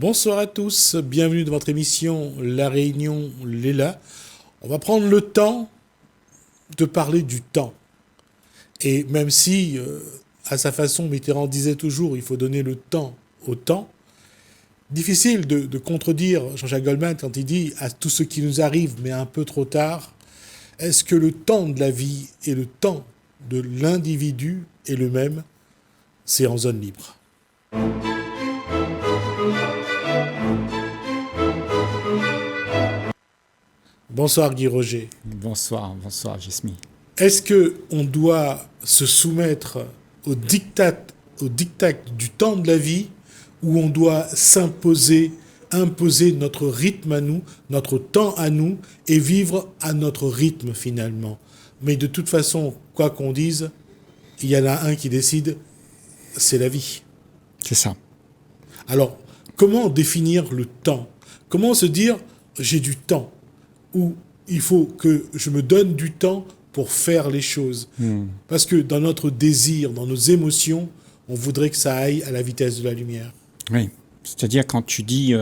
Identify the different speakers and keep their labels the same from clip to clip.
Speaker 1: Bonsoir à tous, bienvenue dans votre émission La Réunion Léla. On va prendre le temps de parler du temps. Et même si, à sa façon, Mitterrand disait toujours il faut donner le temps au temps, difficile de contredire Jean-Jacques Goldman quand il dit à tout ce qui nous arrive, mais un peu trop tard, est-ce que le temps de la vie et le temps de l'individu est le même? C'est en zone libre. Bonsoir Guy Roger.
Speaker 2: Bonsoir Jesmy.
Speaker 1: Est-ce qu'on doit se soumettre au diktat du temps de la vie ou on doit imposer notre rythme à nous, notre temps à nous et vivre à notre rythme finalement? Mais de toute façon, quoi qu'on dise, il y en a un qui décide, c'est la vie.
Speaker 2: C'est ça.
Speaker 1: Alors, comment définir le temps? Comment se dire j'ai du temps? Ou il faut que je me donne du temps pour faire les choses. Parce que dans notre désir, dans nos émotions, on voudrait que ça aille à la vitesse de la lumière.
Speaker 2: Oui, c'est-à-dire quand tu dis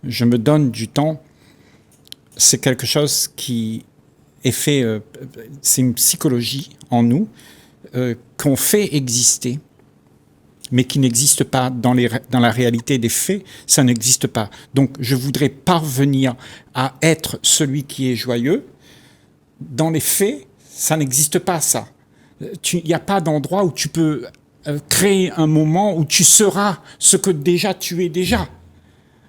Speaker 2: je me donne du temps, c'est quelque chose qui est fait, c'est une psychologie en nous qu'on fait exister, mais qui n'existe pas dans la réalité des faits, ça n'existe pas. Donc je voudrais parvenir à être celui qui est joyeux. Dans les faits, ça n'existe pas, ça. Il n'y a pas d'endroit où tu peux créer un moment où tu seras ce que déjà tu es déjà.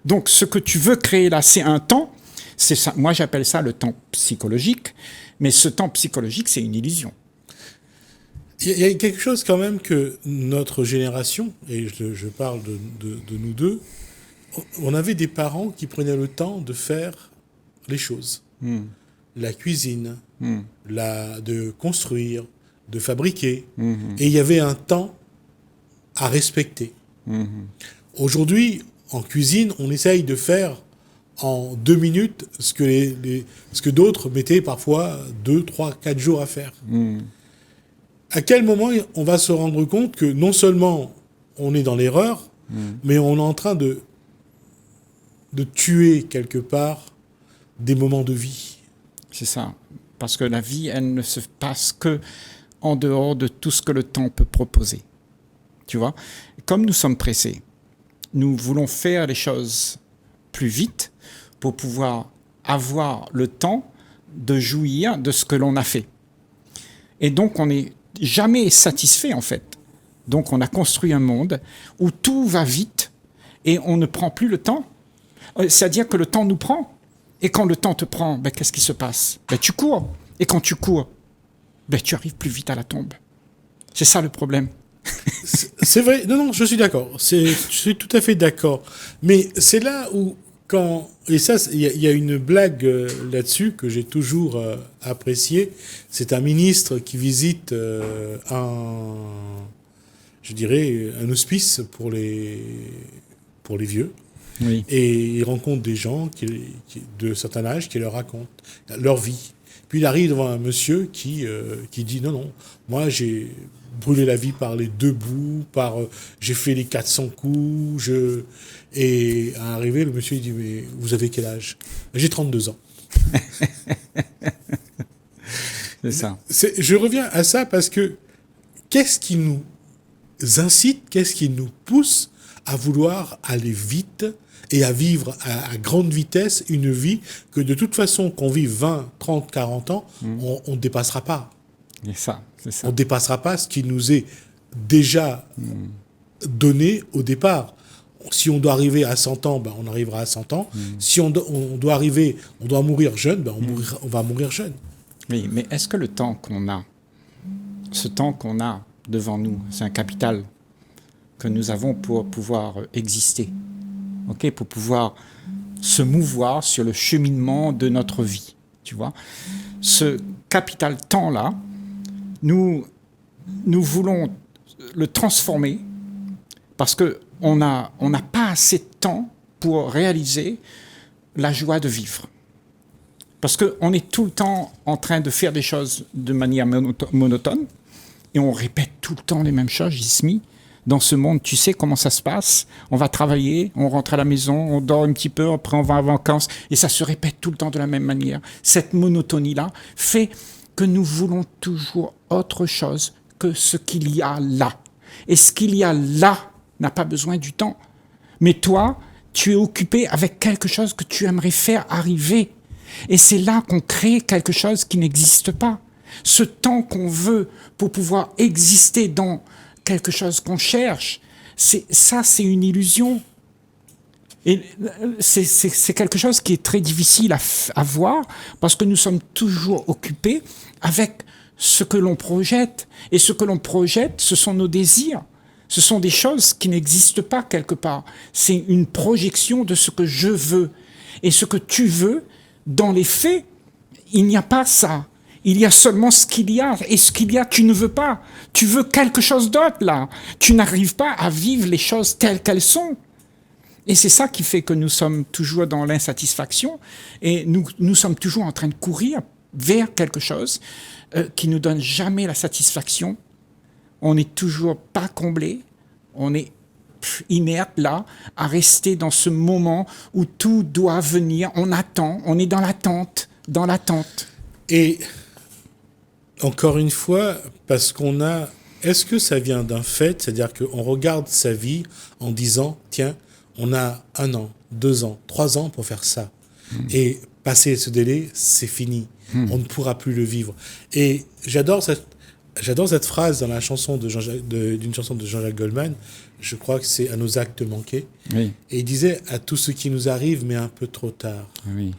Speaker 2: Donc ce que tu veux créer là, c'est un temps. C'est ça. Moi, j'appelle ça le temps psychologique. Mais ce temps psychologique, c'est une illusion.
Speaker 1: Il y a quelque chose quand même que notre génération, et je parle de nous deux, on avait des parents qui prenaient le temps de faire les choses. La cuisine, de construire, de fabriquer. Et il y avait un temps à respecter. Aujourd'hui, en cuisine, on essaye de faire en 2 minutes ce que d'autres mettaient parfois 2, 3, 4 jours à faire. À quel moment on va se rendre compte que non seulement on est dans l'erreur, mais on est en train de tuer quelque part des moments de vie.
Speaker 2: C'est ça. Parce que la vie, elle ne se passe que en dehors de tout ce que le temps peut proposer. Tu vois ? Comme nous sommes pressés, nous voulons faire les choses plus vite pour pouvoir avoir le temps de jouir de ce que l'on a fait. Et donc, on n'est jamais satisfait, en fait. Donc, on a construit un monde où tout va vite et on ne prend plus le temps. C'est-à-dire que le temps nous prend. Et quand le temps te prend, qu'est-ce qui se passe? Tu cours. Et quand tu cours, tu arrives plus vite à la tombe. C'est ça le problème.
Speaker 1: C'est vrai. Non, je suis d'accord. Je suis tout à fait d'accord. Mais c'est là où, et ça, il y a une blague là-dessus que j'ai toujours appréciée. C'est un ministre qui visite un hospice pour les vieux.
Speaker 2: Oui.
Speaker 1: Et il rencontre des gens de certain âge qui leur racontent leur vie. Puis il arrive devant un monsieur qui dit non, moi j'ai brûlé la vie par les 2 bouts, j'ai fait les 400 coups, et à l'arrivée, le monsieur il dit mais vous avez quel âge? J'ai 32 ans.
Speaker 2: C'est ça.
Speaker 1: Je reviens à ça parce que qu'est-ce qui nous incite, qu'est-ce qui nous pousse à vouloir aller vite et à vivre à grande vitesse une vie que de toute façon, qu'on vive 20, 30, 40 ans, on ne dépassera pas.
Speaker 2: C'est ça.
Speaker 1: On ne dépassera pas ce qui nous est déjà donné au départ. Si on doit arriver à 100 ans, on arrivera à 100 ans. Si on doit mourir jeune, on va mourir jeune.
Speaker 2: Oui, mais est-ce que le temps qu'on a, ce temps qu'on a devant nous, c'est un capital que nous avons pour pouvoir exister, pour pouvoir se mouvoir sur le cheminement de notre vie, tu vois. Ce capital temps-là, nous voulons le transformer parce qu'on n'a pas assez de temps pour réaliser la joie de vivre. Parce qu'on est tout le temps en train de faire des choses de manière monotone et on répète tout le temps les mêmes choses, Jismi. dans ce monde, tu sais comment ça se passe. On va travailler, on rentre à la maison, on dort un petit peu, après on va en vacances, et ça se répète tout le temps de la même manière. Cette monotonie-là fait que nous voulons toujours autre chose que ce qu'il y a là. Et ce qu'il y a là n'a pas besoin du temps. Mais toi, tu es occupé avec quelque chose que tu aimerais faire arriver. Et c'est là qu'on crée quelque chose qui n'existe pas. Ce temps qu'on veut pour pouvoir exister dans quelque chose qu'on cherche, c'est une illusion. Et c'est quelque chose qui est très difficile à voir parce que nous sommes toujours occupés avec ce que l'on projette. Et ce que l'on projette, ce sont nos désirs. Ce sont des choses qui n'existent pas quelque part. C'est une projection de ce que je veux. Et ce que tu veux, dans les faits, il n'y a pas ça. Il y a seulement ce qu'il y a. Et ce qu'il y a, tu ne veux pas. Tu veux quelque chose d'autre, là. Tu n'arrives pas à vivre les choses telles qu'elles sont. Et c'est ça qui fait que nous sommes toujours dans l'insatisfaction. Et nous sommes toujours en train de courir vers quelque chose qui nous donne jamais la satisfaction. On n'est toujours pas comblé. On est inerte, là, à rester dans ce moment où tout doit venir. On attend. On est dans l'attente. Dans l'attente.
Speaker 1: Et encore une fois, parce qu'on a... Est-ce que ça vient d'un fait, c'est-à-dire qu'on regarde sa vie en disant, tiens, on a 1 an, 2 ans, 3 ans pour faire ça. Et passer ce délai, c'est fini. On ne pourra plus le vivre. Et j'adore cette phrase dans la chanson d'une chanson de Jean-Jacques Goldman. Je crois que c'est « À nos actes manqués ».
Speaker 2: Oui.
Speaker 1: Et il disait « À tout ce qui nous arrive, mais un peu trop tard ».
Speaker 2: Oui.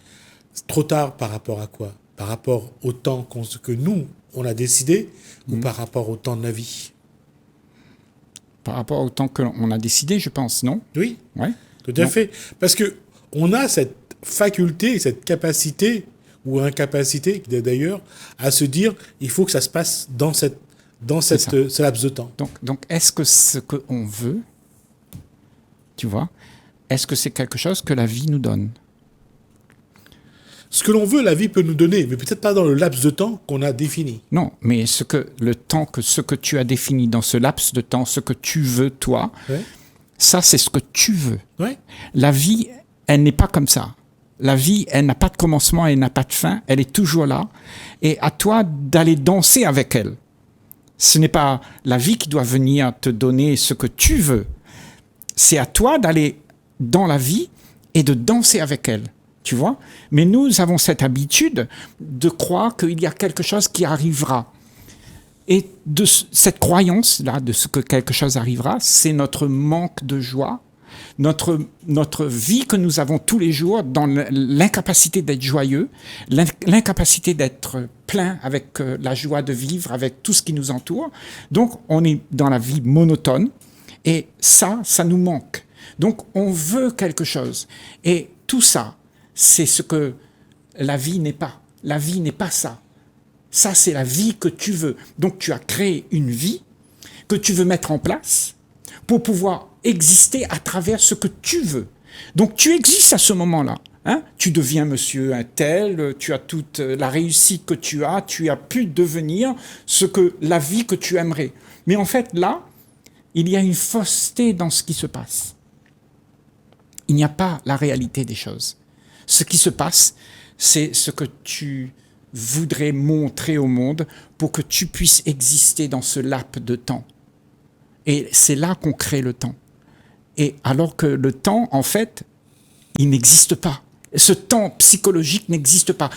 Speaker 1: Trop tard par rapport à quoi? Par rapport au temps que nous, on a décidé, ou par rapport au temps de la vie?
Speaker 2: Par rapport au temps qu'on a décidé, je pense, non?
Speaker 1: Oui,
Speaker 2: Ouais.
Speaker 1: tout à fait. Parce qu'on a cette faculté, cette capacité, ou incapacité d'ailleurs, à se dire il faut que ça se passe dans ce laps de temps.
Speaker 2: Donc est-ce que ce qu'on veut, tu vois, est-ce que c'est quelque chose que la vie nous donne?
Speaker 1: Ce que l'on veut, la vie peut nous donner, mais peut-être pas dans le laps de temps qu'on a défini.
Speaker 2: Non, mais ce que tu as défini dans ce laps de temps, ce que tu veux, toi,
Speaker 1: Ouais.
Speaker 2: ça, c'est ce que tu veux.
Speaker 1: Ouais.
Speaker 2: La vie, elle n'est pas comme ça. La vie, elle n'a pas de commencement, elle n'a pas de fin, elle est toujours là. Et à toi d'aller danser avec elle. Ce n'est pas la vie qui doit venir te donner ce que tu veux. C'est à toi d'aller dans la vie et de danser avec elle. Tu vois? Mais nous avons cette habitude de croire qu'il y a quelque chose qui arrivera. Et de cette croyance-là, de ce que quelque chose arrivera, c'est notre manque de joie, notre vie que nous avons tous les jours dans l'incapacité d'être joyeux, l'incapacité d'être plein avec la joie de vivre, avec tout ce qui nous entoure. Donc, on est dans la vie monotone et ça nous manque. Donc, on veut quelque chose. Et tout ça, c'est ce que la vie n'est pas. La vie n'est pas ça. Ça, c'est la vie que tu veux. Donc, tu as créé une vie que tu veux mettre en place pour pouvoir exister à travers ce que tu veux. Donc, tu existes à ce moment-là. Hein? Tu deviens monsieur un tel, tu as toute la réussite que tu as pu devenir la vie que tu aimerais. Mais en fait, là, il y a une fausseté dans ce qui se passe. Il n'y a pas la réalité des choses. Ce qui se passe, c'est ce que tu voudrais montrer au monde pour que tu puisses exister dans ce laps de temps. Et c'est là qu'on crée le temps. Et alors que le temps, en fait, il n'existe pas. Ce temps psychologique n'existe pas.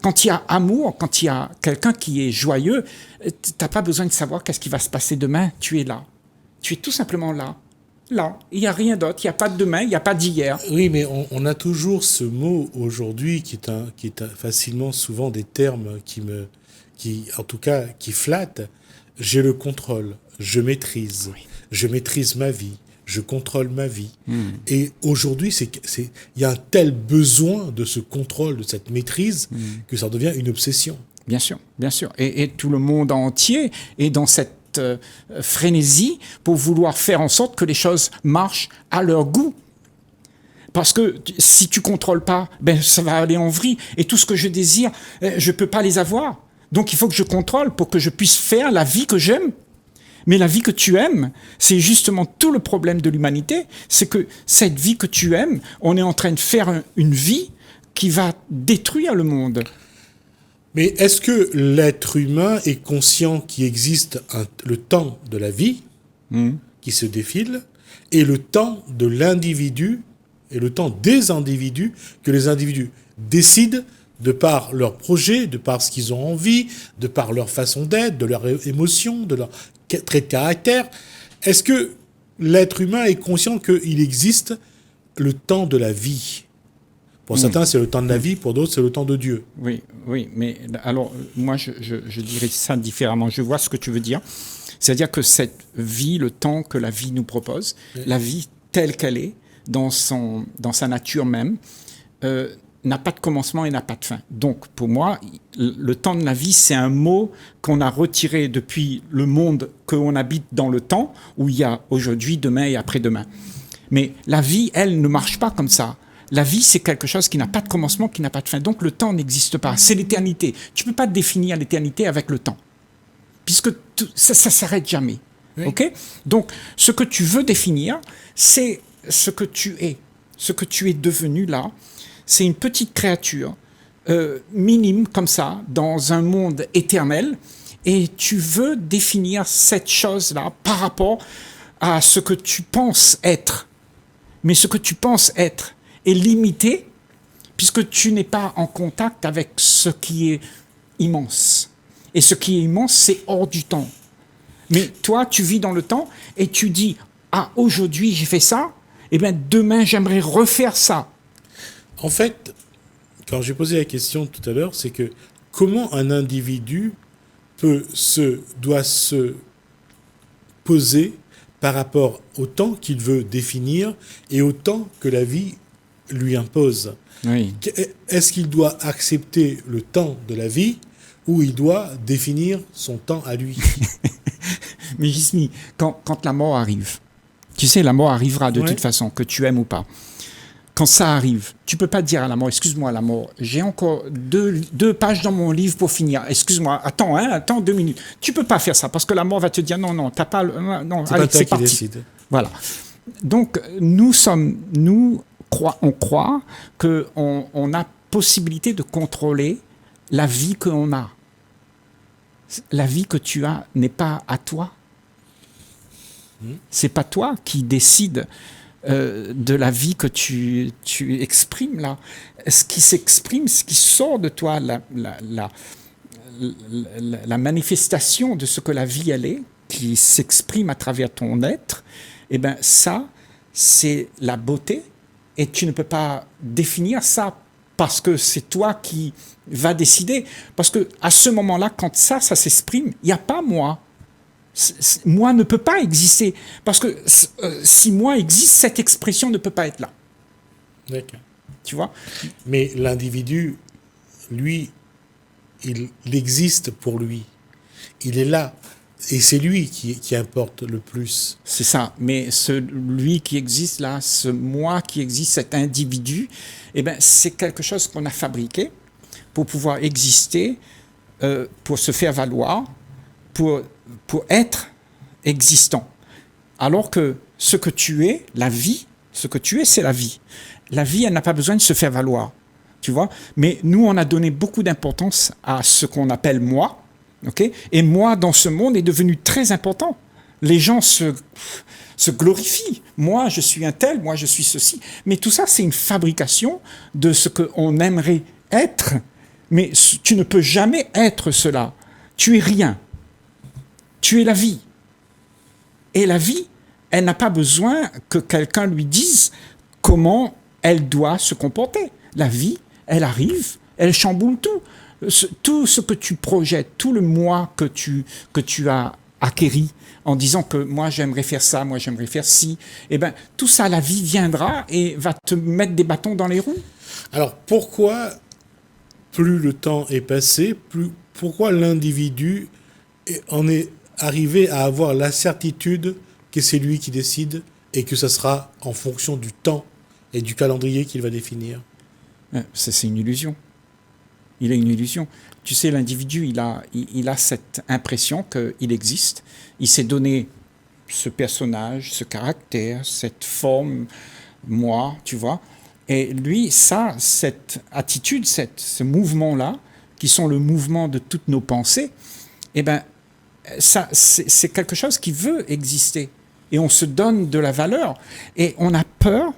Speaker 2: Quand il y a amour, quand il y a quelqu'un qui est joyeux, tu n'as pas besoin de savoir qu'est-ce qui va se passer demain. Tu es là. Tu es tout simplement là. Là. Il n'y a rien d'autre. Il n'y a pas de demain, il n'y a pas d'hier.
Speaker 1: Oui, mais on a toujours ce mot aujourd'hui qui est facilement souvent des termes qui flattent. J'ai le contrôle. Je maîtrise ma vie, je contrôle ma vie. Et aujourd'hui, il y a un tel besoin de ce contrôle, de cette maîtrise, que ça devient une obsession.
Speaker 2: Bien sûr, bien sûr. Et tout le monde entier est dans cette frénésie pour vouloir faire en sorte que les choses marchent à leur goût. Parce que si tu contrôles pas, ça va aller en vrille. Et tout ce que je désire, je peux pas les avoir. Donc il faut que je contrôle pour que je puisse faire la vie que j'aime. Mais la vie que tu aimes, c'est justement tout le problème de l'humanité, c'est que cette vie que tu aimes, on est en train de faire une vie qui va détruire le monde.
Speaker 1: Mais est-ce que l'être humain est conscient qu'il existe le temps de la vie qui se défile et le temps de l'individu et le temps des individus que les individus décident de par leurs projets, de par ce qu'ils ont envie, de par leur façon d'être, de leurs émotions, de leurs traits de caractère. Est-ce que l'être humain est conscient qu'il existe le temps de la vie ? Pour certains, c'est le temps de la vie, pour d'autres, c'est le temps de Dieu.
Speaker 2: Oui, mais alors, moi, je dirais ça différemment. Je vois ce que tu veux dire. C'est-à-dire que cette vie, le temps que la vie nous propose, la vie telle qu'elle est, dans sa nature même, n'a pas de commencement et n'a pas de fin. Donc, pour moi, le temps de la vie, c'est un mot qu'on a retiré depuis le monde qu'on habite dans le temps, où il y a aujourd'hui, demain et après-demain. Mais la vie, elle, ne marche pas comme ça. La vie, c'est quelque chose qui n'a pas de commencement, qui n'a pas de fin. Donc, le temps n'existe pas. C'est l'éternité. Tu ne peux pas définir l'éternité avec le temps, puisque ça ne s'arrête jamais. Oui. Okay ? Donc, ce que tu veux définir, c'est ce que tu es. Ce que tu es devenu là, c'est une petite créature minime comme ça, dans un monde éternel, et tu veux définir cette chose-là par rapport à ce que tu penses être. Mais ce que tu penses être est limité, puisque tu n'es pas en contact avec ce qui est immense. Et ce qui est immense, c'est hors du temps. Mais toi, tu vis dans le temps, et tu dis, ah, aujourd'hui j'ai fait ça, et bien demain j'aimerais refaire ça.
Speaker 1: En fait, quand j'ai posé la question tout à l'heure, c'est que comment un individu doit se poser par rapport au temps qu'il veut définir et au temps que la vie lui impose.
Speaker 2: Oui.
Speaker 1: Est-ce qu'il doit accepter le temps de la vie ou il doit définir son temps à lui?
Speaker 2: Mais Gismi, quand la mort arrive, tu sais, la mort arrivera de toute façon, que tu aimes ou pas. Quand ça arrive, tu peux pas dire à la mort, excuse-moi la mort, j'ai encore deux pages dans mon livre pour finir. Excuse-moi, attends 2 minutes. Tu peux pas faire ça parce que la mort va te dire non, t'as pas, non,
Speaker 1: c'est allez, pas toi qui décide.
Speaker 2: Voilà. Donc on croit qu'on a possibilité de contrôler la vie qu'on a. La vie que tu as n'est pas à toi. C'est pas toi qui décide de la vie que tu exprimes là. Ce qui s'exprime, ce qui sort de toi, la manifestation de ce que la vie elle est, qui s'exprime à travers ton être, eh ben ça, c'est la beauté, et tu ne peux pas définir ça parce que c'est toi qui vas décider. Parce que à ce moment-là, quand ça s'exprime, il n'y a pas moi. Moi ne peut pas exister. Parce que si moi existe, cette expression ne peut pas être là.
Speaker 1: D'accord.
Speaker 2: Tu vois ?
Speaker 1: Mais l'individu, lui, il existe pour lui. Il est là. Et c'est lui qui importe le plus.
Speaker 2: C'est ça. Mais lui qui existe là, ce moi qui existe, cet individu, eh ben, c'est quelque chose qu'on a fabriqué pour pouvoir exister, pour se faire valoir, pour être existant. Alors que ce que tu es, la vie, ce que tu es, c'est la vie. La vie, elle n'a pas besoin de se faire valoir. Tu vois ? Mais nous, on a donné beaucoup d'importance à ce qu'on appelle moi. Okay ? Et moi, dans ce monde, est devenu très important. Les gens se glorifient. Moi, je suis un tel, moi, je suis ceci. Mais tout ça, c'est une fabrication de ce qu'on aimerait être. Mais tu ne peux jamais être cela. Tu es rien. Tu es la vie. Et la vie, elle n'a pas besoin que quelqu'un lui dise comment elle doit se comporter. La vie, elle arrive, elle chamboule tout. Tout ce que tu projettes, tout le moi que tu as acquéri en disant que moi j'aimerais faire ça, moi j'aimerais faire ci, eh ben tout ça, la vie viendra et va te mettre des bâtons dans les roues.
Speaker 1: Alors pourquoi, plus le temps est passé, pourquoi l'individu en est arrivé à avoir la certitude que c'est lui qui décide et que ça sera en fonction du temps et du calendrier qu'il va définir?
Speaker 2: C'est une illusion. Il a une illusion. Tu sais, l'individu, il a cette impression qu'il existe. Il s'est donné ce personnage, ce caractère, cette forme, moi, tu vois. Et lui, ça, cette attitude, ce mouvement-là, qui sont le mouvement de toutes nos pensées, eh ben, ça, c'est quelque chose qui veut exister. Et on se donne de la valeur. Et on a peur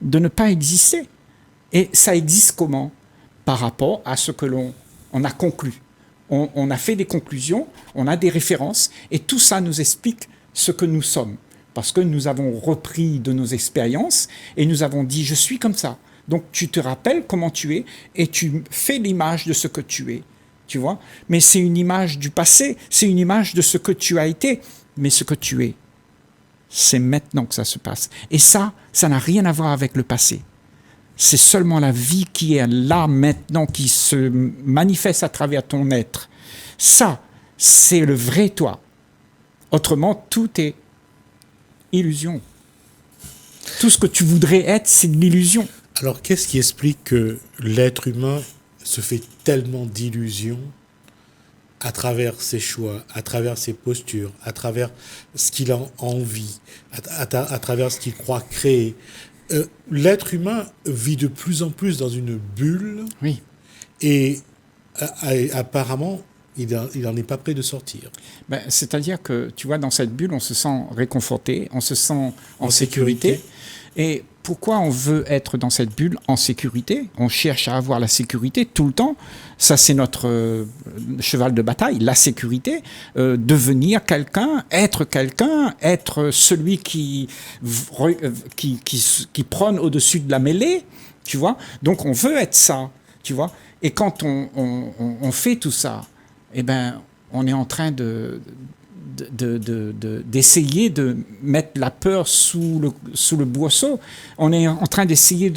Speaker 2: de ne pas exister. Et ça existe comment? Par rapport à ce que on a conclu. On a fait des conclusions, on a des références, et tout ça nous explique ce que nous sommes. Parce que nous avons repris de nos expériences, et nous avons dit, je suis comme ça. Donc tu te rappelles comment tu es, et tu fais l'image de ce que tu es. Tu vois? Mais c'est une image du passé, c'est une image de ce que tu as été, mais ce que tu es. C'est maintenant que ça se passe. Et ça n'a rien à voir avec le passé. C'est seulement la vie qui est là maintenant, qui se manifeste à travers ton être. Ça, c'est le vrai toi. Autrement, tout est illusion. Tout ce que tu voudrais être, c'est de l'illusion.
Speaker 1: Alors, qu'est-ce qui explique que l'être humain se fait tellement d'illusions à travers ses choix, à travers ses postures, à travers ce qu'il a envie, à travers ce qu'il croit créer? L'être humain vit de plus en plus dans une bulle,
Speaker 2: oui.
Speaker 1: Et apparemment, il n'en est pas prêt de sortir.
Speaker 2: Ben, c'est-à-dire que, tu vois, dans cette bulle, on se sent réconforté, on se sent en sécurité. Et pourquoi on veut être dans cette bulle en sécurité? On cherche à avoir la sécurité tout le temps. Ça, c'est notre cheval de bataille, la sécurité. Devenir quelqu'un, être celui qui prône au-dessus de la mêlée, tu vois. Donc, on veut être ça, tu vois. Et quand on fait tout ça, eh ben, on est en train d'essayer de mettre la peur sous le boisseau. On est en train d'essayer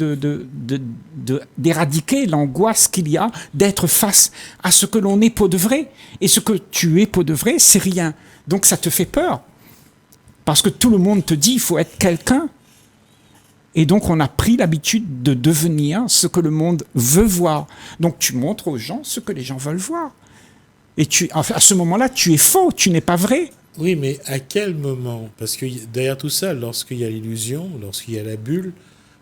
Speaker 2: d'éradiquer l'angoisse qu'il y a d'être face à ce que l'on est pour de vrai. Et ce que tu es pour de vrai, c'est rien. Donc ça te fait peur. Parce que tout le monde te dit qu'il faut être quelqu'un. Et donc on a pris l'habitude de devenir ce que le monde veut voir. Donc tu montres aux gens ce que les gens veulent voir. Et à ce moment-là, tu es faux, tu n'es pas vrai.
Speaker 1: Oui, mais à quel moment? Parce que derrière tout ça, lorsqu'il y a l'illusion, lorsqu'il y a la bulle,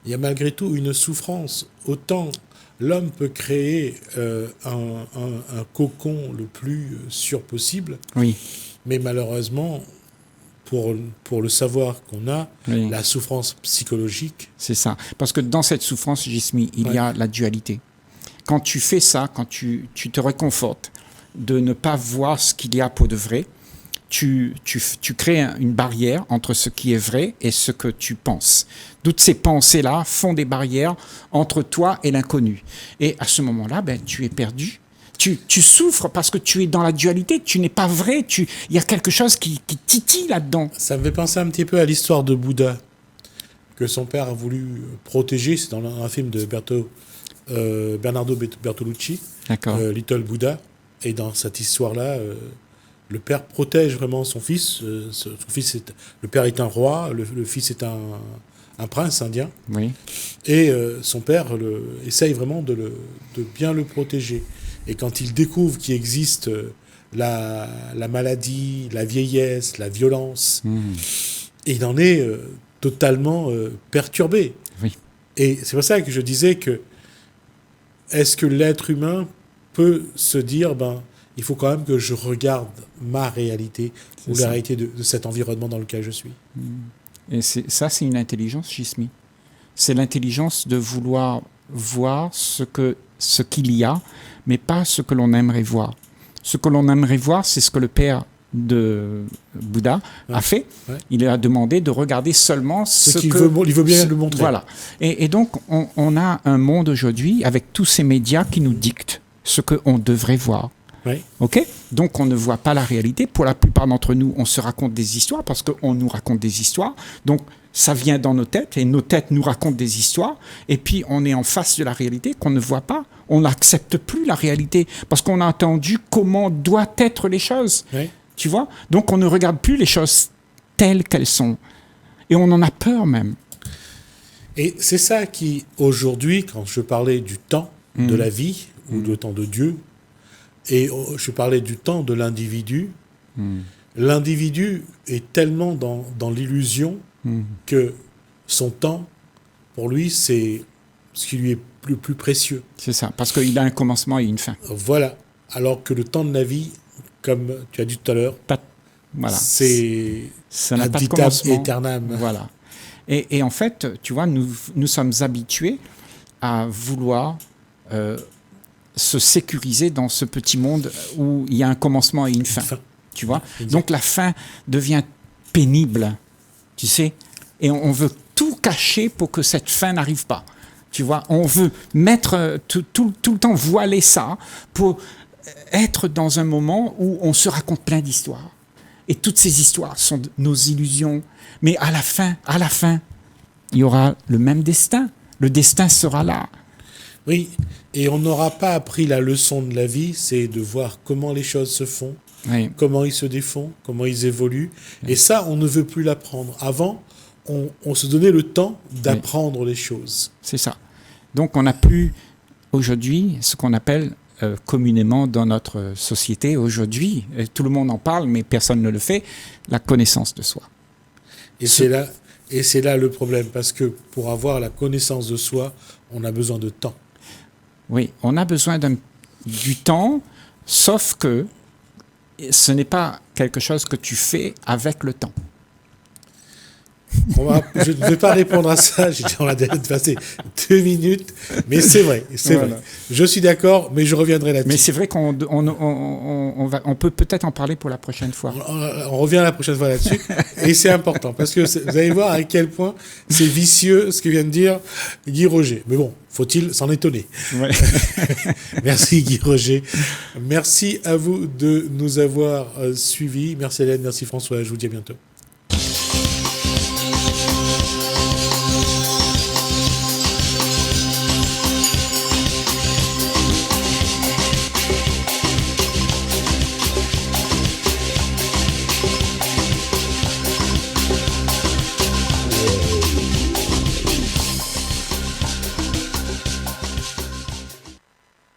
Speaker 1: il y a malgré tout une souffrance. Autant l'homme peut créer un cocon le plus sûr possible,
Speaker 2: oui.
Speaker 1: Mais malheureusement, pour le savoir qu'on a, oui. La souffrance psychologique...
Speaker 2: C'est ça. Parce que dans cette souffrance, Jismi, il y a la dualité. Quand tu fais ça, quand tu te réconfortes, de ne pas voir ce qu'il y a pour de vrai, tu crées une barrière entre ce qui est vrai et ce que tu penses. Toutes ces pensées-là font des barrières entre toi et l'inconnu. Et à ce moment-là, ben, tu es perdu. Tu souffres parce que tu es dans la dualité, tu n'es pas vrai, il y a quelque chose qui titille là-dedans.
Speaker 1: Ça me fait penser un petit peu à l'histoire de Bouddha, que son père a voulu protéger. C'est dans un film de Bernardo Bertolucci, Little Buddha. Et dans cette histoire-là, le père protège vraiment son fils. Le père est un roi, le fils est un prince indien.
Speaker 2: Oui.
Speaker 1: Et son père essaye vraiment de bien le protéger. Et quand il découvre qu'il existe la maladie, la vieillesse, la violence, et il en est totalement perturbé.
Speaker 2: Oui.
Speaker 1: Et c'est pour ça que je disais que est-ce que l'être humain peut se dire, il faut quand même que je regarde ma réalité ou la réalité de cet environnement dans lequel je suis.
Speaker 2: Et ça, c'est une intelligence, Jismi. C'est l'intelligence de vouloir voir ce qu'il y a, mais pas ce que l'on aimerait voir. Ce que l'on aimerait voir, c'est ce que le père de Bouddha a fait. Ouais. Il a demandé de regarder seulement ce qu'il
Speaker 1: veut. Il veut bien le montrer.
Speaker 2: Voilà. Et donc, on a un monde aujourd'hui avec tous ces médias qui nous dictent ce qu'on devrait voir.
Speaker 1: Oui.
Speaker 2: Okay ? Donc on ne voit pas la réalité. Pour la plupart d'entre nous, on se raconte des histoires parce qu'on nous raconte des histoires. Donc ça vient dans nos têtes et nos têtes nous racontent des histoires. Et puis on est en face de la réalité qu'on ne voit pas. On n'accepte plus la réalité parce qu'on a entendu comment doivent être les choses.
Speaker 1: Oui.
Speaker 2: Tu vois ? Donc on ne regarde plus les choses telles qu'elles sont. Et on en a peur même.
Speaker 1: Et c'est ça qui, aujourd'hui, quand je parlais du temps de la vie, ou le temps de Dieu, Et je parlais du temps de l'individu. L'individu est tellement dans l'illusion que son temps, pour lui, c'est ce qui lui est le plus précieux.
Speaker 2: C'est ça, parce qu'il a un commencement et une fin.
Speaker 1: Voilà. Alors que le temps de la vie, comme tu as dit tout à l'heure,
Speaker 2: Voilà.
Speaker 1: c'est
Speaker 2: ça n'a pas de
Speaker 1: ad vitam
Speaker 2: commencement.
Speaker 1: aeternam.
Speaker 2: Voilà. Et en fait, tu vois, nous sommes habitués à vouloir se sécuriser dans ce petit monde où il y a un commencement et une fin. Tu vois.
Speaker 1: Exact.
Speaker 2: Donc la fin devient pénible, tu sais. Et on veut tout cacher pour que cette fin n'arrive pas. Tu vois, on veut mettre tout le temps voiler ça pour être dans un moment où on se raconte plein d'histoires. Et toutes ces histoires sont nos illusions. Mais à la fin, il y aura le même destin. Le destin sera là.
Speaker 1: Oui, et on n'aura pas appris la leçon de la vie, c'est de voir comment les choses se font,
Speaker 2: Oui.
Speaker 1: comment ils se défont, comment ils évoluent. Et ça, on ne veut plus l'apprendre. Avant, on se donnait le temps d'apprendre les choses.
Speaker 2: C'est ça. Donc on n'a plus aujourd'hui ce qu'on appelle communément dans notre société aujourd'hui, tout le monde en parle mais personne ne le fait, la connaissance de soi.
Speaker 1: Et c'est là le problème, parce que pour avoir la connaissance de soi, on a besoin de temps.
Speaker 2: Oui, on a besoin du temps, sauf que ce n'est pas quelque chose que tu fais avec le temps.
Speaker 1: Je ne vais pas répondre à ça, on a déjà passé 2 minutes, mais c'est vrai,
Speaker 2: Voilà.
Speaker 1: vrai. Je suis d'accord, mais je reviendrai là-dessus.
Speaker 2: Mais c'est vrai qu'on peut peut-être en parler pour la prochaine fois.
Speaker 1: On revient la prochaine fois là-dessus, et c'est important, parce que vous allez voir à quel point c'est vicieux ce que vient de dire Guy Roger. Mais bon, faut-il s'en étonner.
Speaker 2: Ouais.
Speaker 1: Merci Guy Roger. Merci à vous de nous avoir suivis. Merci Hélène, merci François, je vous dis à bientôt.